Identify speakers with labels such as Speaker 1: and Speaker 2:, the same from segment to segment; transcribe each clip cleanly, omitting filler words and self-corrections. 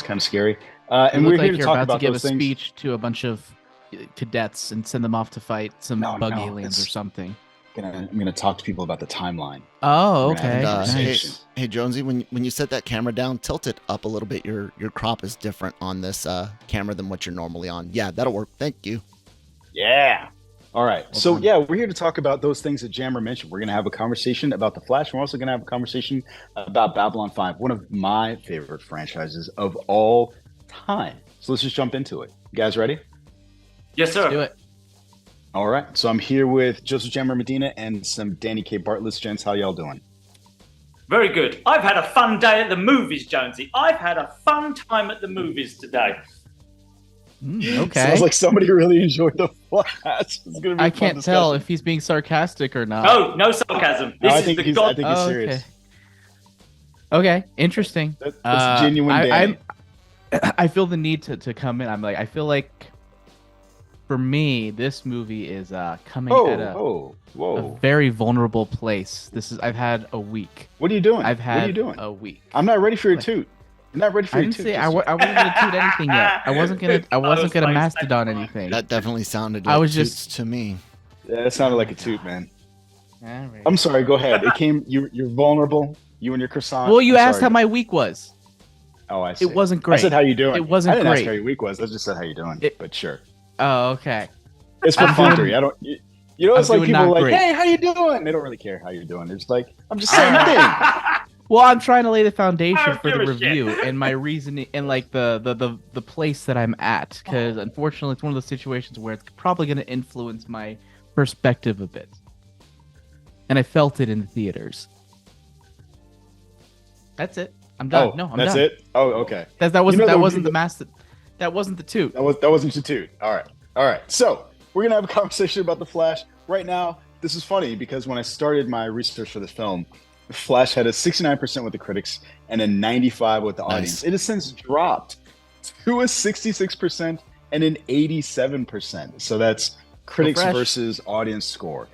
Speaker 1: kind of scary.
Speaker 2: You
Speaker 1: And
Speaker 2: look
Speaker 1: we're here
Speaker 2: like
Speaker 1: to
Speaker 2: you're
Speaker 1: talk
Speaker 2: about to
Speaker 1: about
Speaker 2: give a
Speaker 1: those things.
Speaker 2: speech to a bunch of cadets and send them off to fight some
Speaker 1: No,
Speaker 2: bug
Speaker 1: no,
Speaker 2: aliens or
Speaker 1: it's
Speaker 2: something.
Speaker 1: I'm gonna talk to people about the timeline.
Speaker 2: Oh,
Speaker 1: We're gonna have a
Speaker 3: And
Speaker 2: okay.
Speaker 3: hey,
Speaker 1: conversation.
Speaker 2: Nice.
Speaker 3: hey Jonesy, when you set that camera down, tilt it up a little bit. Your crop is different on this camera than what you're normally on. Yeah, that'll work. Thank you.
Speaker 1: Yeah. All right.
Speaker 2: Well
Speaker 1: So
Speaker 2: done.
Speaker 1: yeah, we're here to talk about those things that Jammer mentioned. We're gonna have a conversation about The Flash. We're also gonna have a conversation about Babylon 5, one of my favorite franchises of all time. So let's just jump into it. You guys ready?
Speaker 4: Yes,
Speaker 2: Let's do
Speaker 4: sir.
Speaker 2: it.
Speaker 1: All right. So I'm here with Joseph Jammer Medina and some Danny K. Bartlett. Gents, how y'all doing?
Speaker 4: Very good. I've had a fun day at the movies, Jonesy. I've had a fun time at the movies today.
Speaker 2: Okay.
Speaker 1: Sounds like somebody really enjoyed The Flash. It's gonna be
Speaker 2: I
Speaker 1: a fun
Speaker 2: can't tell
Speaker 1: discussion.
Speaker 2: if he's being sarcastic or not.
Speaker 4: No, no sarcasm.
Speaker 1: No,
Speaker 4: This
Speaker 1: I
Speaker 4: is
Speaker 1: think
Speaker 4: the
Speaker 1: he's. I
Speaker 4: God.
Speaker 1: think he's
Speaker 2: Oh,
Speaker 1: serious.
Speaker 2: okay. Okay, interesting.
Speaker 1: That's genuine, Danny.
Speaker 2: I feel the need to come in. I feel like for me, this movie is coming at a
Speaker 1: Whoa!
Speaker 2: very vulnerable place. I've had a week.
Speaker 1: What are you doing?
Speaker 2: I've
Speaker 1: What are you
Speaker 2: had
Speaker 1: doing?
Speaker 2: a week.
Speaker 1: I'm not ready for your
Speaker 2: Like-
Speaker 1: toot. I'm not ready for
Speaker 2: I
Speaker 1: your
Speaker 2: didn't
Speaker 1: toot.
Speaker 2: say I wasn't gonna toot anything yet. I wasn't gonna mastodon anything.
Speaker 3: That definitely sounded
Speaker 2: I
Speaker 3: like
Speaker 2: was
Speaker 3: toots
Speaker 2: just-
Speaker 3: to me.
Speaker 1: Yeah, it sounded like a toot, man.
Speaker 2: All right.
Speaker 1: I'm sorry. Go ahead. It came. You're vulnerable. You and your croissant.
Speaker 2: Well, you
Speaker 1: I'm
Speaker 2: asked
Speaker 1: sorry.
Speaker 2: how my week was.
Speaker 1: Oh, I see.
Speaker 2: It wasn't
Speaker 1: I
Speaker 2: great.
Speaker 1: said how you doing.
Speaker 2: It wasn't
Speaker 1: I didn't ask
Speaker 2: great.
Speaker 1: how your week was. I just said how you doing.
Speaker 2: It-
Speaker 1: But sure,
Speaker 2: Oh, okay.
Speaker 1: it's for
Speaker 2: I'm
Speaker 1: fun.
Speaker 2: doing-
Speaker 1: I don't. You know, it's
Speaker 2: I'm
Speaker 1: like
Speaker 2: doing
Speaker 1: people are
Speaker 2: not
Speaker 1: like,
Speaker 2: great.
Speaker 1: "Hey, how you doing?" They don't really care how you're doing. They're just like, "I'm just saying a thing."
Speaker 2: Well, I'm trying to lay the foundation
Speaker 4: don't
Speaker 2: for the
Speaker 4: give a shit.
Speaker 2: review and my reasoning and like the place that I'm at, because unfortunately it's one of those situations where it's probably going to influence my perspective a bit, and I felt it in the theaters. That's it. I'm done.
Speaker 1: Oh,
Speaker 2: No, I'm
Speaker 1: that's
Speaker 2: done.
Speaker 1: it. Oh, okay.
Speaker 2: That wasn't
Speaker 1: You know
Speaker 2: that
Speaker 1: the-
Speaker 2: wasn't the master. That wasn't the toot.
Speaker 1: That wasn't your toot. All right. So we're gonna have a conversation about the Flash right now. This is funny because when I started my research for this film, the Flash had a 69% with the critics and a 95% with the audience. It has since dropped to a 66% and an 87%. So that's critics
Speaker 2: fresh.
Speaker 1: versus audience score.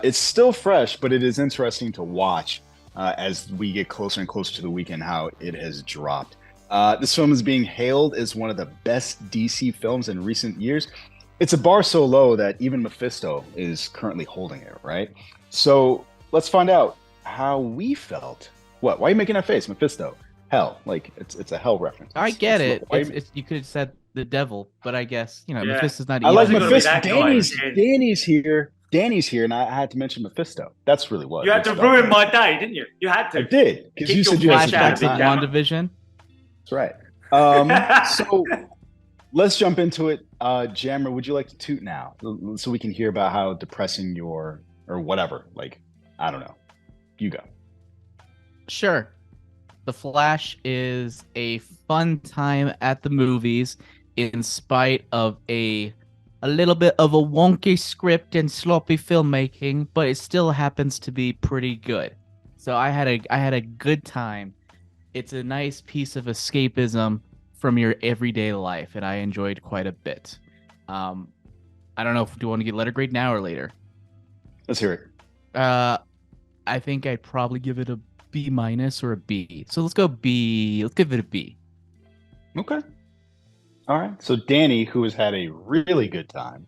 Speaker 1: It's still fresh, but it is interesting to watch as we get closer and closer to the weekend how it has dropped. This film is being hailed as one of the best DC films in recent years. It's a bar so low that even Mephisto is currently holding it, right? So let's find out how we felt. What? Why are you making that face, Mephisto? Hell, like it's a hell reference.
Speaker 2: I get it.
Speaker 1: why-
Speaker 2: It's you could have said the devil, but I guess
Speaker 4: Yeah.
Speaker 2: Mephisto's not
Speaker 1: I
Speaker 2: evil.
Speaker 1: like
Speaker 4: Wasn't gonna be
Speaker 1: Mephisto.
Speaker 4: that guy.
Speaker 1: Danny's here. Danny's here, and I had to mention Mephisto. That's really what
Speaker 4: You had to
Speaker 1: it's
Speaker 4: ruin
Speaker 1: about.
Speaker 4: my day, didn't you? You had
Speaker 1: I
Speaker 4: to.
Speaker 1: did because
Speaker 4: Kick
Speaker 1: you
Speaker 4: your
Speaker 1: said you had
Speaker 4: flash
Speaker 1: such a
Speaker 4: out
Speaker 1: bad
Speaker 4: of it,
Speaker 1: time.
Speaker 4: Jammer.
Speaker 2: WandaVision.
Speaker 1: That's right. So let's jump into it. Jammer, would you like to toot now so we can hear about how depressing your or whatever? Like, I don't know. You go.
Speaker 2: Sure. The Flash is a fun time at the movies in spite of a little bit of a wonky script and sloppy filmmaking, but it still happens to be pretty good. So I had a good time. It's a nice piece of escapism from your everyday life, and I enjoyed quite a bit. I don't know if do you want to get letter grade now or later.
Speaker 1: Let's hear it.
Speaker 2: I think I'd probably give it a B minus or a B. So let's go B. Let's give it a B.
Speaker 1: Okay. All right. So Danny, who has had a really good time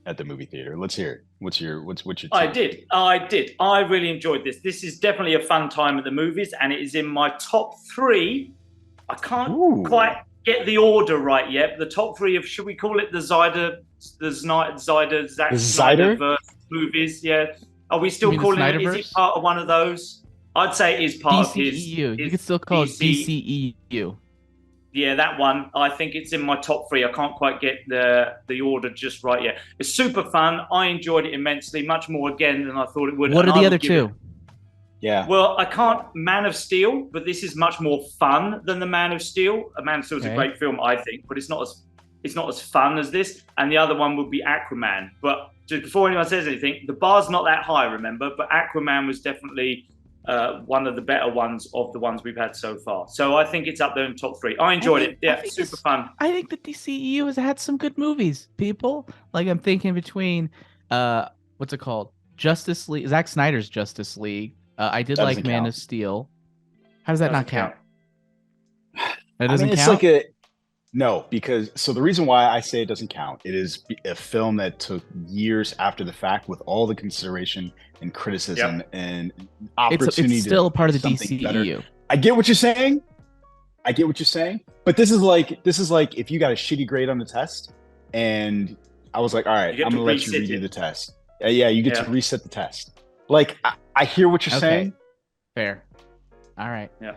Speaker 1: at the movie theater, let's hear it. What's your
Speaker 4: I
Speaker 1: toot?
Speaker 4: did. I really enjoyed this. This is definitely a fun time at the movies, and it is in my top three. I can't
Speaker 1: Ooh.
Speaker 4: quite get the order right yet. The top three of, should we call it the Zack
Speaker 1: The
Speaker 4: Snyder
Speaker 1: Zyder?
Speaker 4: verse movies? Yeah. Are we
Speaker 2: You
Speaker 4: still
Speaker 2: mean the
Speaker 4: calling it? Is
Speaker 2: Snyderverse?
Speaker 4: it part of one of those? I'd say it is part of his.
Speaker 2: DCEU. You
Speaker 4: his
Speaker 2: could still call it
Speaker 4: DC.
Speaker 2: DCEU.
Speaker 4: Yeah, that one. I think it's in my top three. I can't quite get the order just right yet. It's super fun. I enjoyed it immensely, much more again than I thought it would.
Speaker 2: What
Speaker 4: and
Speaker 2: are
Speaker 4: I
Speaker 2: the
Speaker 4: would
Speaker 2: other
Speaker 4: give it-
Speaker 2: two?
Speaker 1: Yeah.
Speaker 4: Well, I can't. Man of Steel, but this is much more fun than the Man of Steel. A Man of Steel is
Speaker 2: Okay.
Speaker 4: a great film, I think, but it's not as fun as this. And the other one would be Aquaman. But just before anyone says anything, the bar's not that high, remember. But Aquaman was definitely one of the better ones of the ones we've had so far. So I think it's up there in top three. I enjoyed it. Yeah, super fun.
Speaker 2: I think the DCEU has had some good movies, people. Like I'm thinking between what's it called? Justice League, Zack Snyder's Justice League. I did
Speaker 1: That
Speaker 2: like
Speaker 1: doesn't
Speaker 2: Man
Speaker 1: count.
Speaker 2: of Steel. How does that not
Speaker 4: Doesn't
Speaker 2: count? That
Speaker 1: I
Speaker 2: doesn't
Speaker 1: mean, it's
Speaker 2: count.
Speaker 1: like No, because so the reason why I say it doesn't count, it is a film that took years after the fact with all the consideration and criticism and opportunity
Speaker 2: It's still a part
Speaker 1: to
Speaker 2: of the
Speaker 1: do something better.
Speaker 2: DCEU.
Speaker 1: I get what you're saying. But this is like if you got a shitty grade on the test and I was like, all right, I'm gonna let you redo the test. Yeah, you get to reset the test. Like I hear what you're saying.
Speaker 2: Fair. All right.
Speaker 4: Yeah.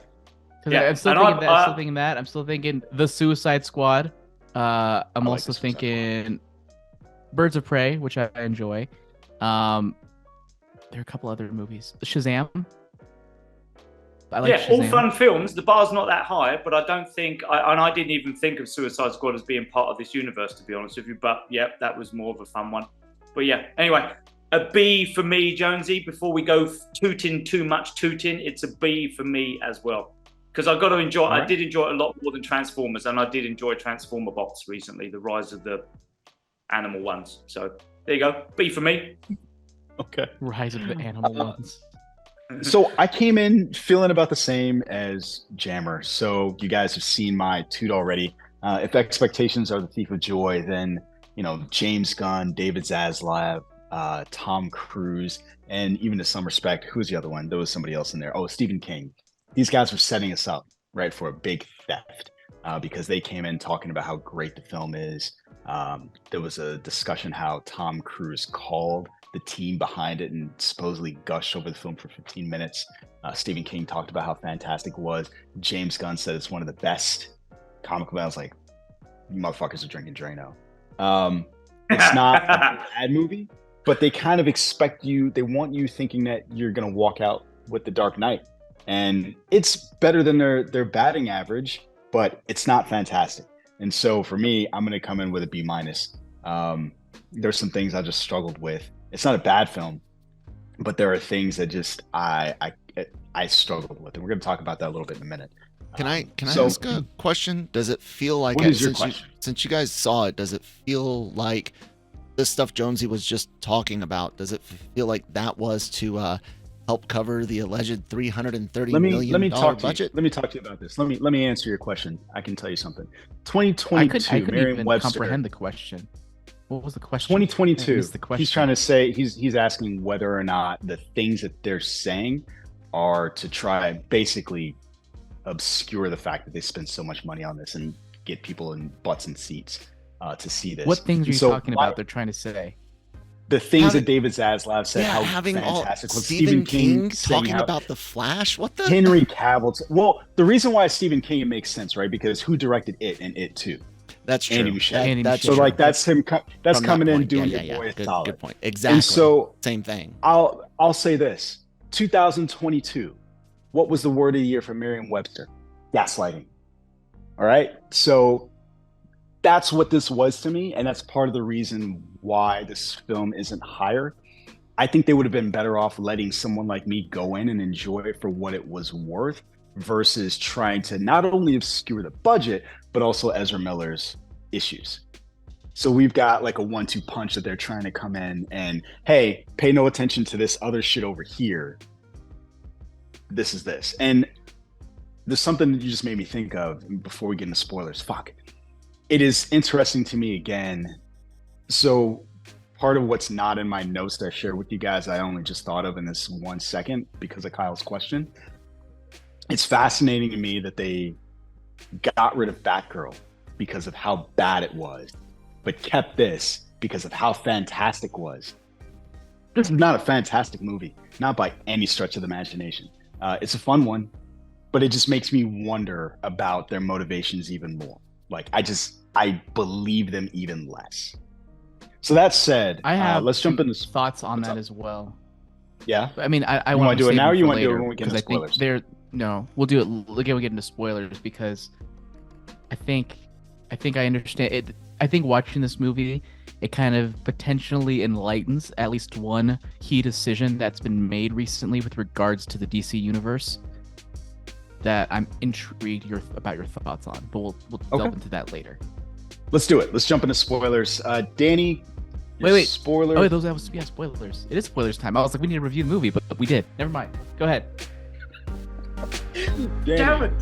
Speaker 2: I'm still thinking that. I'm still thinking The Suicide Squad. I'm also thinking Birds of Prey, which I enjoy. There are a couple other movies. Shazam. I like Shazam.
Speaker 4: All fun films. The bar's not that high, but I don't think, I didn't even think of Suicide Squad as being part of this universe, to be honest with you. But yeah, that was more of a fun one. But yeah, anyway, a B for me, Jonesy. Before we go too much tooting, it's a B for me as well. Because I've got to enjoy. Right. I did enjoy it a lot more than Transformers, and I did enjoy Transformer Bots recently, the Rise of the Animal Ones. So there you go, B for me.
Speaker 1: Okay,
Speaker 2: Rise of the Animal Ones.
Speaker 1: So I came in feeling about the same as Jammer. So you guys have seen my toot already. If expectations are the thief of joy, then James Gunn, David Zaslav, Tom Cruise, and even to some respect, who's the other one? There was somebody else in there. Oh, Stephen King. These guys were setting us up, right, for a big theft because they came in talking about how great the film is. There was a discussion how Tom Cruise called the team behind it and supposedly gushed over the film for 15 minutes. Stephen King talked about how fantastic it was. James Gunn said it's one of the best comic books. I was like, you motherfuckers are drinking Drano. It's not a bad movie, but they kind of they want you thinking that you're going to walk out with The Dark Knight. And it's better than their batting average, but it's not fantastic. And so for me, I'm going to come in with a B-. There's some things I just struggled with. It's not a bad film, but there are things that just I struggled with, and we're going to talk about that a little bit in a minute.
Speaker 3: Can I ask a question? Does it feel like since you guys saw it, does it feel like the stuff Jonesy was just talking about? Does it feel like that was to help cover the alleged $330 million budget?
Speaker 1: Let me talk to you about this. Let me answer your question. I can tell you something. 2022.
Speaker 2: I couldn't even comprehend the question. What was the question?
Speaker 1: 2022. He's trying to say he's asking whether or not the things that they're saying are to try basically obscure the fact that they spend so much money on this and get people in butts and seats to see this.
Speaker 2: What things are you talking about? They're trying to say.
Speaker 1: The things that David Zaslav said, how fantastic was
Speaker 3: Stephen King talking about The Flash? What the
Speaker 1: Henry Cavill? Well, the reason why Stephen King, it makes sense, right? Because who directed It and It Too?
Speaker 3: That's true.
Speaker 1: Andy Muschietti.
Speaker 3: That's
Speaker 1: so
Speaker 3: true.
Speaker 1: like that's him. That's
Speaker 3: From
Speaker 1: coming
Speaker 3: that
Speaker 1: in
Speaker 3: point,
Speaker 1: doing
Speaker 3: yeah,
Speaker 1: your boy
Speaker 3: good,
Speaker 1: solid.
Speaker 3: Good point. Exactly.
Speaker 1: And so
Speaker 3: same thing.
Speaker 1: I'll say this: 2022. What was the word of the year for Merriam-Webster? Gaslighting. All right. So that's what this was to me, and that's part of the reason why this film isn't higher. I think they would have been better off letting someone like me go in and enjoy it for what it was worth versus trying to not only obscure the budget, but also Ezra Miller's issues. So we've got like a 1-2 punch that they're trying to come in and, hey, pay no attention to this other shit over here. This is this. And there's something that you just made me think of before we get into spoilers. Fuck. It is interesting to me again. So part of what's not in my notes that I shared with you guys, I only just thought of in this 1 second because of Kyle's question. It's fascinating to me that they got rid of Batgirl because of how bad it was, but kept this because of how fantastic it was. This is not a fantastic movie, not by any stretch of the imagination. It's a fun one, but it just makes me wonder about their motivations even more. Like, I believe them even less. So that said,
Speaker 2: I have
Speaker 1: let's jump into
Speaker 2: thoughts on that as well.
Speaker 1: Yeah,
Speaker 2: I mean, I
Speaker 1: want to do it now, or you want to do it
Speaker 2: later,
Speaker 1: when we get into spoilers?
Speaker 2: No, we'll do it again. We get into spoilers because I think I understand it. I think watching this movie, it kind of potentially enlightens at least one key decision that's been made recently with regards to the DC universe that I'm intrigued about your thoughts on. But we'll delve into that later.
Speaker 1: Let's do it. Let's jump into spoilers. Danny,
Speaker 2: wait.
Speaker 1: Spoiler.
Speaker 2: Oh, those was spoilers. It is spoilers time. I was like, we need to review the movie, but we did. Never mind. Go ahead.
Speaker 1: Damn it.